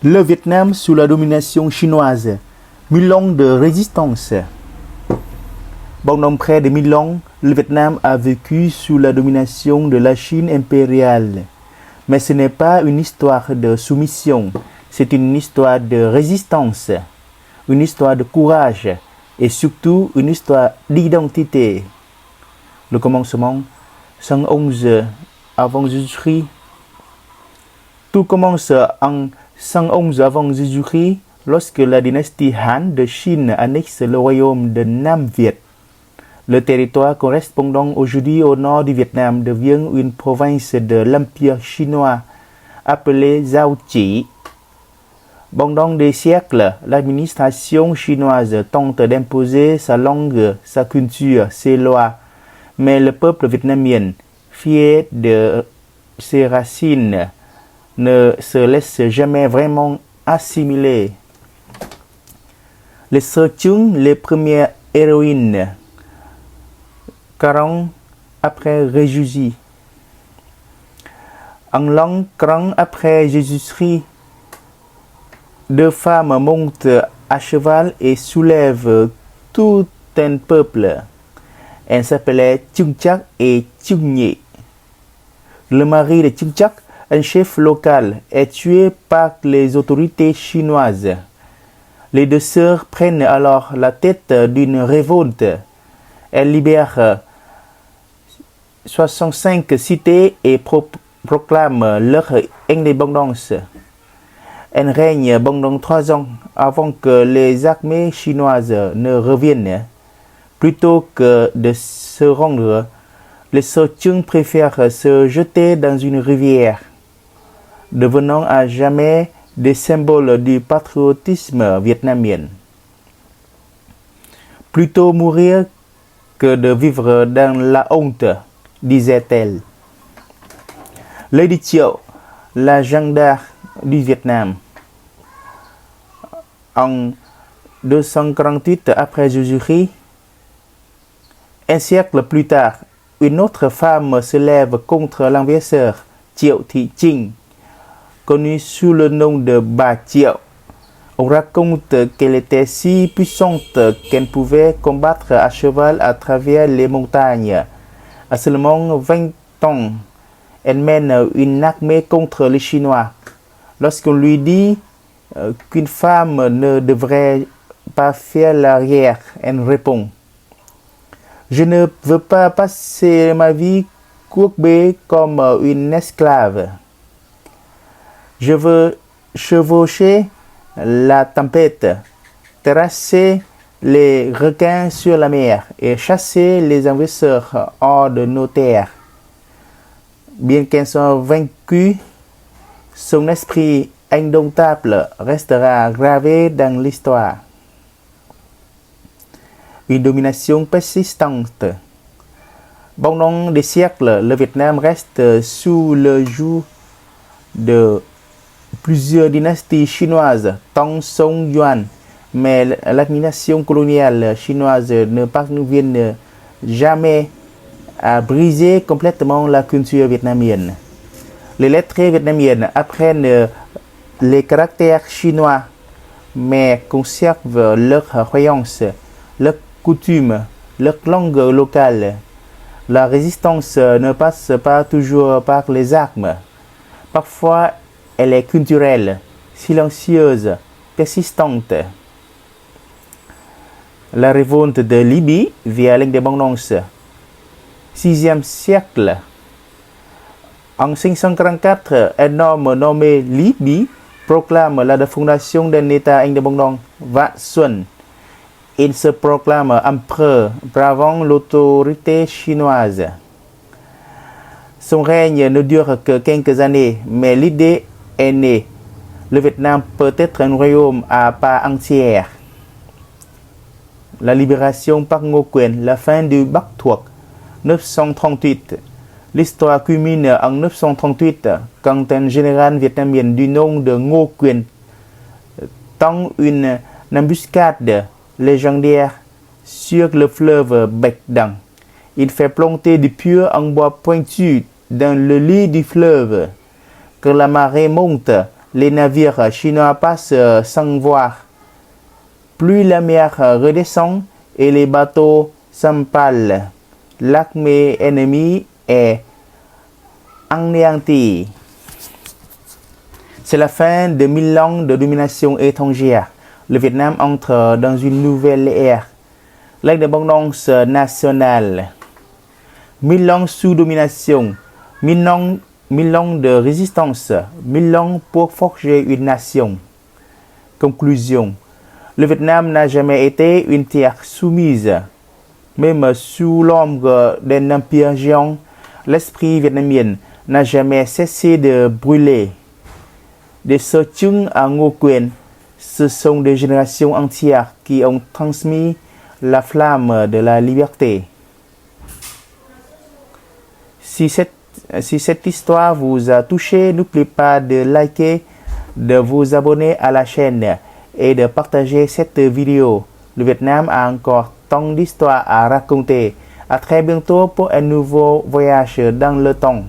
Le Vietnam sous la domination chinoise, 1000 ans de résistance. Pendant près de 1000 ans, le Vietnam a vécu sous la domination de la Chine impériale. Mais ce n'est pas une histoire de soumission, c'est une histoire de résistance, une histoire de courage et surtout une histoire d'identité. Le commencement, 111 avant Jésus-Christ. Tout commence en 111 avant Jésus-Christ lorsque la dynastie Han de Chine annexe le royaume de Nam Viet. Le territoire correspondant aujourd'hui au nord du Vietnam devient une province de l'Empire chinois appelée Giao Chỉ. Pendant des siècles, l'administration chinoise tente d'imposer sa langue, sa culture, ses lois, mais le peuple vietnamien, fier de ses racines, ne se laisse jamais vraiment assimiler. Les sœurs Chung, les premières héroïnes, 40 après Jésus. En l'an 40 après Jésus-Christ, deux femmes montent à cheval et soulèvent tout un peuple. Elles s'appelaient Chung Chak et Chung Nhị. Le mari de Chung Chak, un chef local, est tué par les autorités chinoises. Les deux sœurs prennent alors la tête d'une révolte. Elles libèrent 65 cités et proclament leur indépendance. Elles règnent pendant 3 ans avant que les armées chinoises ne reviennent. Plutôt que de se rendre, les sœurs Chung préfèrent se jeter dans une rivière, devenant à jamais des symboles du patriotisme vietnamien. Plutôt mourir que de vivre dans la honte, disait-elle. Lady Thiệu, la Jeanne d'Arc du Vietnam. En 248 après Jésus-Christ, un siècle plus tard, une autre femme se lève contre l'envahisseur Triệu Thị Trinh, connue sous le nom de Bà Triệu. On raconte qu'elle était si puissante qu'elle pouvait combattre à cheval à travers les montagnes. À seulement 20 ans, elle mène une armée contre les Chinois. Lorsqu'on lui dit qu'une femme ne devrait pas faire l'arrière, elle répond: Je ne veux pas passer ma vie courbée comme une esclave. Je veux chevaucher la tempête, terrasser les requins sur la mer et chasser les envahisseurs hors de nos terres. Bien qu'elle soit vaincue, son esprit indomptable restera gravé dans l'histoire. Une domination persistante. Pendant des siècles, le Vietnam reste sous le joug de plusieurs dynasties chinoises, Tang, Song, Yuan, mais l'administration coloniale chinoise ne parvient jamais à briser complètement la culture vietnamienne. Les lettrés vietnamiennes apprennent les caractères chinois, mais conservent leurs croyances, leurs coutumes, leur langue locale. La résistance ne passe pas toujours par les armes. Parfois, elle est culturelle, silencieuse, persistante. La révolte de Libye via l'indépendance. 6e siècle. En 544, un homme nommé Libye proclame la fondation d'un État indépendant, Vạn Xuân. Il se proclame empereur, bravant l'autorité chinoise. Son règne ne dure que quelques années, mais l'idée est née. Le Vietnam peut être un royaume à part entière. La libération par Ngô Quyền, la fin du Bắc Thuộc, 938. L'histoire culmine en 938 quand un général vietnamien du nom de Ngô Quyền tend une embuscade légendaire sur le fleuve Bạch Đằng. Il fait planter des pieux en bois pointu dans le lit du fleuve. Quand la marée monte, les navires chinois passent sans voir. Plus la mer redescend et les bateaux s'empalent, l'armée ennemie est anéantie. C'est la fin de 1000 ans de domination étrangère. Le Vietnam entre dans une nouvelle ère, l'indépendance nationale. 1000 ans sous domination, 1000 ans de résistance, 1000 ans pour forger une nation. Conclusion. Le Vietnam n'a jamais été une terre soumise. Même sous l'ombre d'un empire géant, l'esprit vietnamien n'a jamais cessé de brûler. De Ce Chung à Ngo Quyền, ce sont des générations entières qui ont transmis la flamme de la liberté. Si cette histoire vous a touché, n'oubliez pas de liker, de vous abonner à la chaîne et de partager cette vidéo. Le Vietnam a encore tant d'histoires à raconter. À très bientôt pour un nouveau voyage dans le temps.